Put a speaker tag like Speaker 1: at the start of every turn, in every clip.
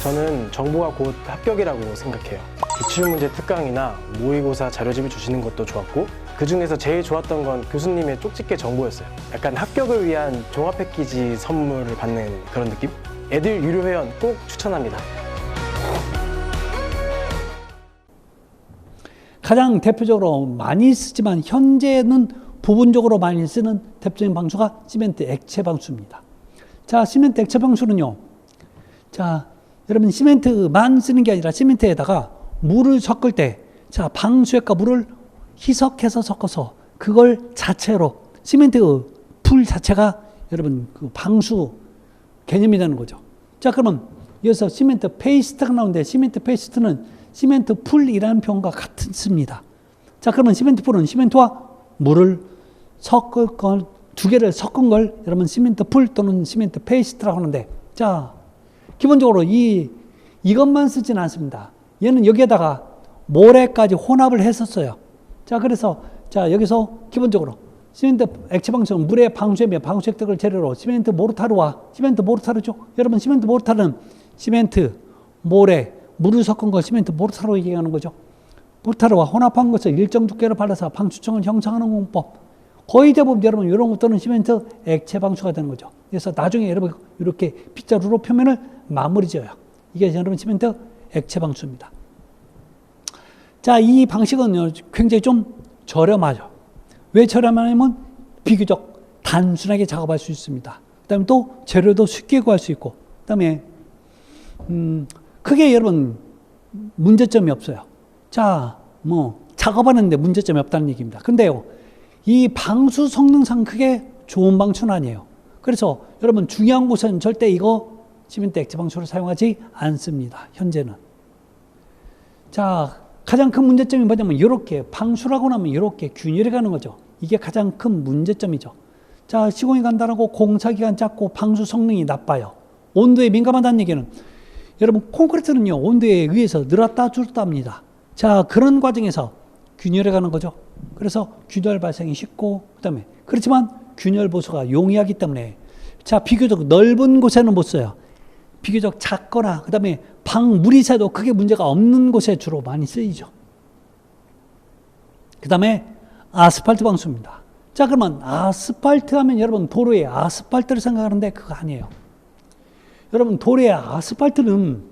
Speaker 1: 저는 정보가 곧 합격이라고 생각해요. 기출문제 특강이나 모의고사 자료집을 주시는 것도 좋았고 그 중에서 제일 좋았던 건 교수님의 쪽집게 정보였어요. 약간 합격을 위한 종합 패키지 선물을 받는 그런 느낌? 애들 유료 회원 꼭 추천합니다.
Speaker 2: 가장 대표적으로 많이 쓰지만 현재는 부분적으로 많이 쓰는 대표적인 방수가 시멘트 액체 방수입니다. 자, 시멘트 액체 방수는요. 자, 여러분 시멘트만 쓰는 게 아니라 시멘트에다가 물을 섞을 때 자, 방수액과 물을 희석해서 섞어서 그걸 자체로 시멘트 풀 자체가 여러분 그 방수 개념이 되는 거죠. 자, 그러면 여기서 시멘트 페이스트가 나오는데 시멘트 페이스트는 시멘트 풀이라는 표현과 같습니다. 자, 그러면 시멘트 풀은 시멘트와 물을 섞을 걸, 두 개를 섞은 걸 여러분 시멘트 풀 또는 시멘트 페이스트라고 하는데, 자, 기본적으로 이것만 쓰지는 않습니다. 얘는 여기에다가 모래까지 혼합을 했었어요. 자, 그래서 자, 여기서 기본적으로 시멘트 액체 방수는 물의 방수액 및 방수액 등을 재료로 시멘트 모르타르와 시멘트 모르타르죠. 여러분 시멘트 모르타르는 시멘트, 모래, 물을 섞은 걸 시멘트 모르타르로 얘기하는 거죠. 모르타르와 혼합한 것을 일정 두께로 발라서 방수층을 형성하는 공법. 거의 대부분 여러분 이런 것들은 시멘트 액체 방수가 되는 거죠. 그래서 나중에 여러분 이렇게 빗자루로 표면을 마무리 지어요. 이게 여러분 시멘트 액체 방수입니다. 자, 이 방식은 굉장히 좀 저렴하죠. 왜 저렴하냐면 비교적 단순하게 작업할 수 있습니다. 그 다음에 또 재료도 쉽게 구할 수 있고, 그 다음에 크게 여러분 문제점이 없어요. 자, 뭐 작업하는데 문제점이 없다는 얘기입니다. 근데요, 이 방수 성능상 크게 좋은 방수는 아니에요. 그래서 여러분 중요한 곳은 절대 이거 시멘트 액체 방수를 사용하지 않습니다. 현재는. 자, 가장 큰 문제점이 뭐냐면 이렇게 방수라고 나면 이렇게 균열이 가는 거죠. 이게 가장 큰 문제점이죠. 자, 시공이 간단하고 공사기간 짧고 방수 성능이 나빠요. 온도에 민감하다는 얘기는 여러분 콘크리트는요 온도에 의해서 늘었다 줄었다 합니다. 자, 그런 과정에서 균열이 가는 거죠. 그래서 균열 발생이 쉽고, 그 다음에 그렇지만 균열 보수가 용이하기 때문에 자, 비교적 넓은 곳에는 못 써요. 비교적 작거나 그 다음에 물이 새도 크게 문제가 없는 곳에 주로 많이 쓰이죠. 그 다음에 아스팔트 방수입니다. 자, 그러면 아스팔트 하면 여러분 도로에 아스팔트를 생각하는데 그거 아니에요. 여러분 도로에 아스팔트는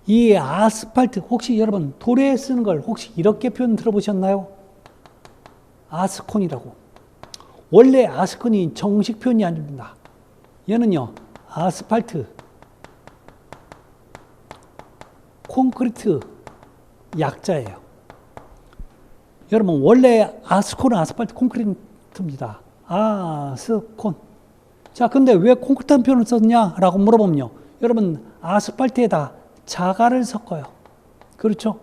Speaker 2: 이 아스팔트 혹시 여러분 도로에 쓰는 걸 혹시 이렇게 표현 들어보셨나요? 아스콘이라고. 원래 아스콘이 정식 표현이 아닙니다. 얘는요 아스팔트, 콘크리트 약자예요. 여러분 원래 아스콘은 아스팔트 콘크리트입니다. 아스콘. 자, 근데 왜 콘크리트한 표현을 썼냐라고 물어보면요, 여러분 아스팔트에다 자갈을 섞어요. 그렇죠?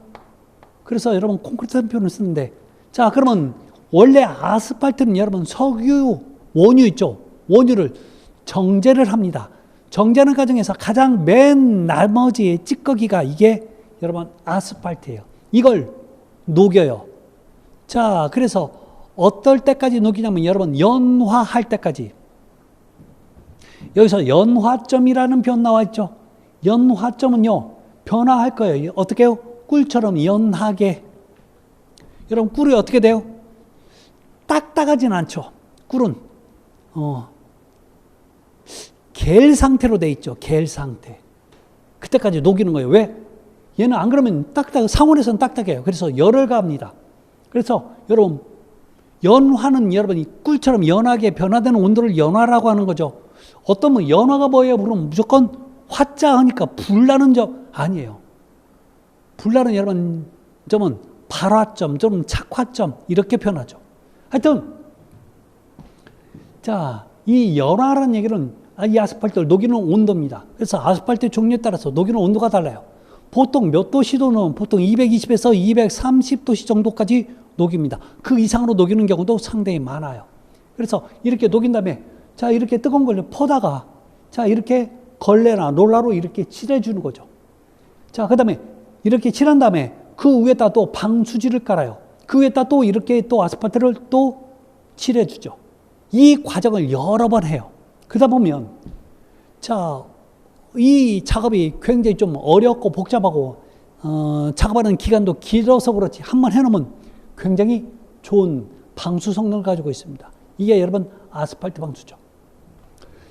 Speaker 2: 그래서 여러분 콘크리트한 표현을 쓰는데, 자, 그러면 원래 아스팔트는 여러분 석유, 원유 있죠? 원유를 정제를 합니다. 정제하는 과정에서 가장 맨 나머지의 찌꺼기가 이게 여러분 아스팔트예요. 이걸 녹여요. 자, 그래서 어떨 때까지 녹이냐면 여러분 연화할 때까지. 여기서 연화점이라는 표현 나와 있죠. 연화점은요 변화할 거예요. 어떻게 해요? 꿀처럼 연하게. 여러분 꿀이 어떻게 돼요? 딱딱하진 않죠. 꿀은 겔 상태로 돼 있죠. 겔 상태. 그때까지 녹이는 거예요. 왜? 얘는 안 그러면 상온에서는 딱딱해요. 그래서 열을 가합니다. 그래서 여러분 연화는 여러분이 꿀처럼 연하게 변화되는 온도를 연화라고 하는 거죠. 어떤 뭐 연화가 뭐예요? 그럼 무조건 화자하니까 불나는 점 아니에요. 불나는 여러분 점은 발화점, 좀 착화점 이렇게 표현하죠. 하여튼 자, 이 연화라는 얘기는 이 아스팔트를 녹이는 온도입니다. 그래서 아스팔트 종류에 따라서 녹이는 온도가 달라요. 보통 몇 도씨도는 보통 220에서 230도씨 정도까지 녹입니다. 그 이상으로 녹이는 경우도 상당히 많아요. 그래서 이렇게 녹인 다음에 자, 이렇게 뜨거운 걸 퍼다가 자, 이렇게 걸레나 롤러로 이렇게 칠해주는 거죠. 자, 그 다음에 이렇게 칠한 다음에 그 위에다 또 방수지를 깔아요. 그 위에다 또 이렇게 또 아스팔트를 또 칠해주죠. 이 과정을 여러 번 해요. 그러다 보면 자, 이 작업이 굉장히 좀 어렵고 복잡하고 작업하는 기간도 길어서 그렇지 한번 해놓으면 굉장히 좋은 방수 성능을 가지고 있습니다. 이게 여러분 아스팔트 방수죠.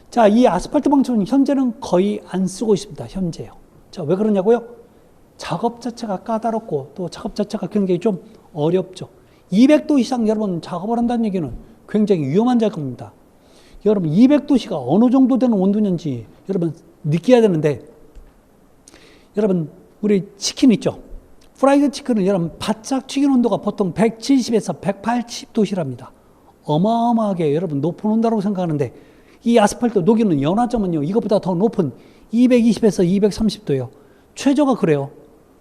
Speaker 2: 자, 이 아스팔트 방수는 현재는 거의 안 쓰고 있습니다. 현재요. 자, 왜 그러냐고요? 작업 자체가 까다롭고 또 작업 자체가 굉장히 좀 어렵죠. 200도 이상 여러분 작업을 한다는 얘기는 굉장히 위험한 작업입니다. 여러분 200도씨가 어느 정도 되는 온도인지 여러분 느껴야 되는데, 여러분 우리 치킨 있죠? 프라이드 치킨은 여러분 바짝 튀긴 온도가 보통 170에서 180도씨랍니다. 어마어마하게 여러분 높은 온도라고 생각하는데, 이 아스팔트 녹이는 연화점은요 이것보다 더 높은 220에서 230도예요. 최저가 그래요.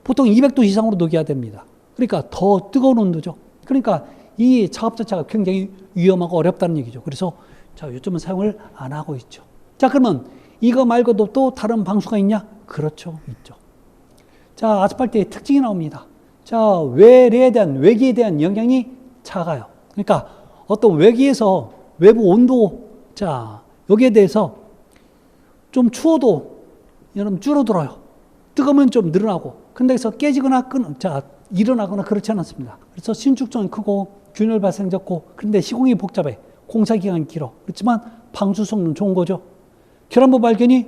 Speaker 2: 보통 200도 이상으로 녹여야 됩니다. 그러니까 더 뜨거운 온도죠. 그러니까 이 작업 자체가 굉장히 위험하고 어렵다는 얘기죠. 그래서 자, 요즘은 사용을 안 하고 있죠. 자, 그러면 이거 말고도 또 다른 방수가 있냐? 그렇죠, 있죠. 자, 아스팔트의 특징이 나옵니다. 자, 외기에 대한 영향이 작아요. 그러니까 어떤 외기에서 외부 온도, 자, 여기에 대해서 좀 추워도 여러분 줄어들어요. 뜨거우면 좀 늘어나고, 근데 여기서 깨지거나 일어나거나 그렇지 않았습니다. 그래서 신축성이 크고 균열 발생 적고, 그런데 시공이 복잡해. 공사 기간이 길어. 그렇지만 방수성은 좋은 거죠. 결함부 발견이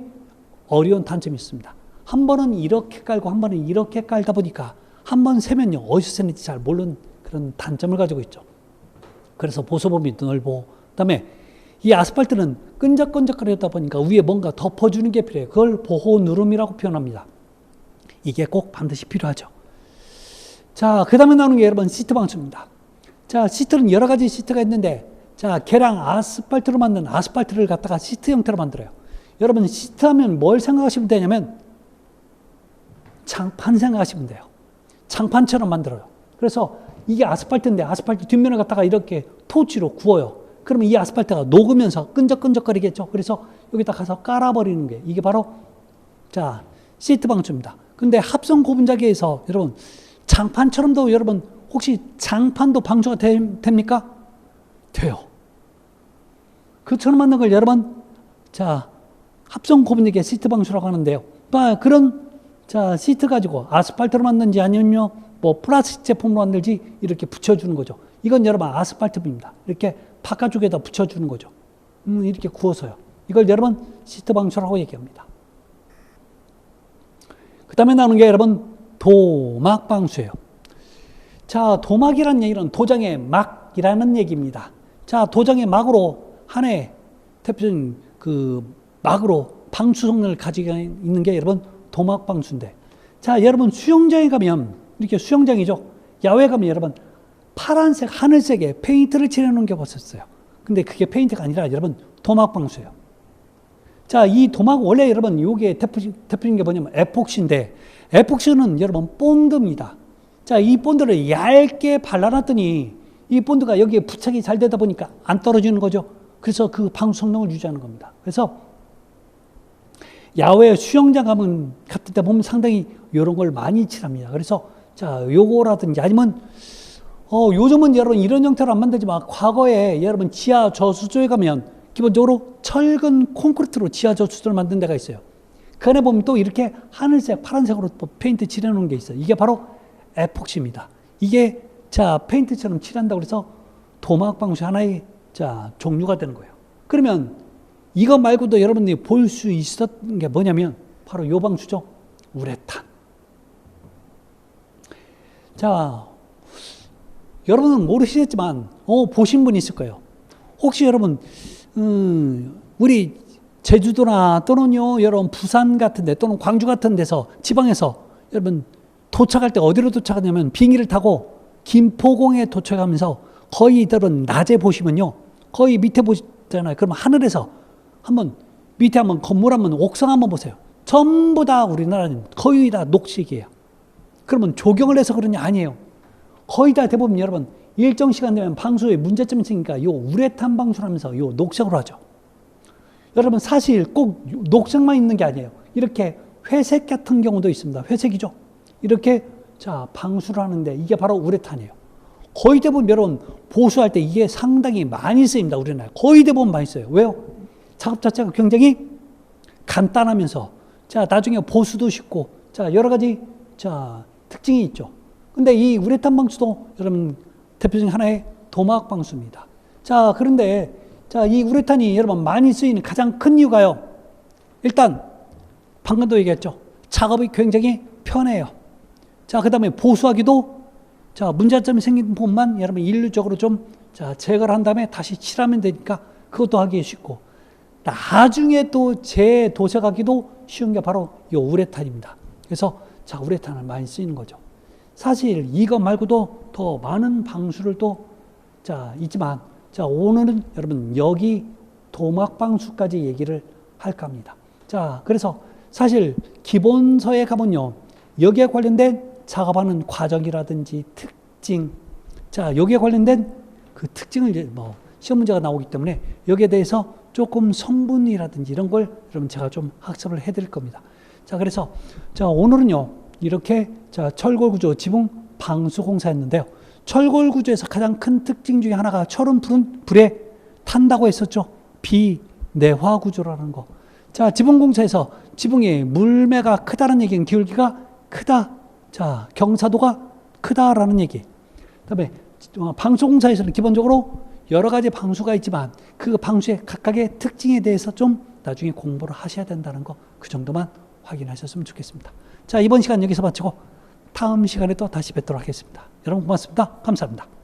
Speaker 2: 어려운 단점이 있습니다. 한 번은 이렇게 깔고 한 번은 이렇게 깔다 보니까 한 번 세면요 어디서 새는지 잘 모르는 그런 단점을 가지고 있죠. 그래서 보소범위 넓고, 그다음에 이 아스팔트는 끈적끈적거리다 보니까 위에 뭔가 덮어주는 게 필요해요. 그걸 보호 누름이라고 표현합니다. 이게 꼭 반드시 필요하죠. 자, 그 다음에 나오는 게 여러분 시트 방수입니다. 자, 시트는 여러 가지 시트가 있는데, 자, 계량 아스팔트로 만든 아스팔트를 갖다가 시트 형태로 만들어요. 여러분 시트 하면 뭘 생각하시면 되냐면 장판 생각하시면 돼요. 장판처럼 만들어요. 그래서 이게 아스팔트인데 아스팔트 뒷면을 갖다가 이렇게 토치로 구워요. 그러면 이 아스팔트가 녹으면서 끈적끈적거리겠죠. 그래서 여기다 가서 깔아버리는 게 이게 바로 자, 시트 방수입니다. 근데 합성 고분자기에서 여러분 장판처럼도 여러분 혹시 장판도 방수가 됩니까? 돼요. 그처럼 만든 걸 여러분 자, 합성 고분자기 시트 방수라고 하는데요. 그런 자, 시트 가지고 아스팔트로 만든지 아니면요 뭐 플라스틱 제품으로 만들지 이렇게 붙여주는 거죠. 이건 여러분 아스팔트입니다. 이렇게 바깥쪽에다 붙여주는 거죠. 이렇게 구워서요. 이걸 여러분 시트 방수라고 얘기합니다. 그 다음에 나오는 게 여러분 도막 방수예요. 자, 도막이라는 얘기는 도장의 막이라는 얘기입니다. 자, 도장의 막으로 하나의 대표적인 그 막으로 방수 성능을 가지고 있는 게 여러분 도막 방수인데, 자, 여러분 수영장에 가면 이렇게 수영장이죠. 야외 가면 여러분 파란색, 하늘색에 페인트를 칠해놓은 게 봤었어요. 근데 그게 페인트가 아니라 여러분 도막 방수예요. 자, 이 도막 원래 여러분 요게 대표적인 게 뭐냐면 에폭시인데, 에폭시는 여러분 본드입니다. 자, 이 본드를 얇게 발라놨더니 이 본드가 여기에 부착이 잘 되다 보니까 안 떨어지는 거죠. 그래서 그 방수 성능을 유지하는 겁니다. 그래서 야외 수영장 가면 같은 데 보면 상당히 이런 걸 많이 칠합니다. 그래서 자, 요거라든지 아니면 요즘은 여러분 이런 형태로 안 만들지만 과거에 여러분 지하 저수조에 가면 기본적으로 철근 콘크리트로 지하 저수조를 만든 데가 있어요. 그 안에 보면 또 이렇게 하늘색, 파란색으로 또 페인트 칠해놓은 게 있어요. 이게 바로 에폭시입니다. 이게 자, 페인트처럼 칠한다고 해서 도막 방수 하나의 자, 종류가 되는 거예요. 그러면 이거 말고도 여러분들이 볼 수 있었던 게 뭐냐면 바로 요 방수죠. 우레탄. 자, 여러분은 모르시겠지만 보신 분이 있을 거예요. 혹시 여러분 우리 제주도나 또는요 여러분 부산 같은 데 또는 광주 같은 데서 지방에서 여러분 도착할 때 어디로 도착하냐면 비행기를 타고 김포공에 도착하면서 거의 여러분 낮에 보시면요 거의 밑에 보시잖아요. 그러면 하늘에서 한번 밑에 한번 건물 한번 옥상 한번 보세요. 전부 다 우리나라는 거의 다 녹색이에요. 그러면 조경을 해서 그러냐? 아니에요. 거의 다 대부분 여러분 일정 시간 되면 방수에 문제점이 생기니까 요 우레탄 방수라면서 요 녹색으로 하죠. 여러분 사실 꼭 녹색만 있는 게 아니에요. 이렇게 회색 같은 경우도 있습니다. 회색이죠. 이렇게 자 방수를 하는데 이게 바로 우레탄이에요. 거의 대부분 여러분 보수할 때 이게 상당히 많이 쓰입니다. 우리나라에 거의 대부분 많이 써요. 왜요? 작업 자체가 굉장히 간단하면서 자, 나중에 보수도 쉽고, 자, 여러 가지, 자, 특징이 있죠. 근데 이 우레탄 방수도 여러분 대표적인 하나의 도막 방수입니다. 자, 그런데, 자, 이 우레탄이 여러분 많이 쓰이는 가장 큰 이유가요. 일단, 방금도 얘기했죠. 작업이 굉장히 편해요. 자, 그 다음에 보수하기도, 자, 문제점이 생긴 부분만 여러분 일률적으로 좀, 자, 제거를 한 다음에 다시 칠하면 되니까 그것도 하기 쉽고, 나중에 또 재도색하기도 쉬운 게 바로 이 우레탄입니다. 그래서 자, 우레탄을 많이 쓰이는 거죠. 사실 이거 말고도 더 많은 방수를 또, 자, 있지만, 자, 오늘은 여러분 여기 도막 방수까지 얘기를 할까 합니다. 자, 그래서 사실 기본서에 가면요, 여기에 관련된 작업하는 과정이라든지 특징, 자, 여기에 관련된 그 특징을 이제 뭐 시험 문제가 나오기 때문에 여기에 대해서 조금 성분이라든지 이런 걸 여러분 제가 좀 학습을 해드릴 겁니다. 자, 그래서 자, 오늘은요 이렇게 자, 철골 구조 지붕 방수 공사였는데요. 철골 구조에서 가장 큰 특징 중에 하나가 철은 불에 탄다고 했었죠. 비내화 구조라는 거. 자, 지붕 공사에서 지붕에 물매가 크다는 얘기는 기울기가 크다. 자, 경사도가 크다라는 얘기. 그다음에 방수 공사에서는 기본적으로 여러 가지 방수가 있지만 그 방수의 각각의 특징에 대해서 좀 나중에 공부를 하셔야 된다는 거, 그 정도만 확인하셨으면 좋겠습니다. 자, 이번 시간 여기서 마치고 다음 시간에 또 다시 뵙도록 하겠습니다. 여러분 고맙습니다. 감사합니다.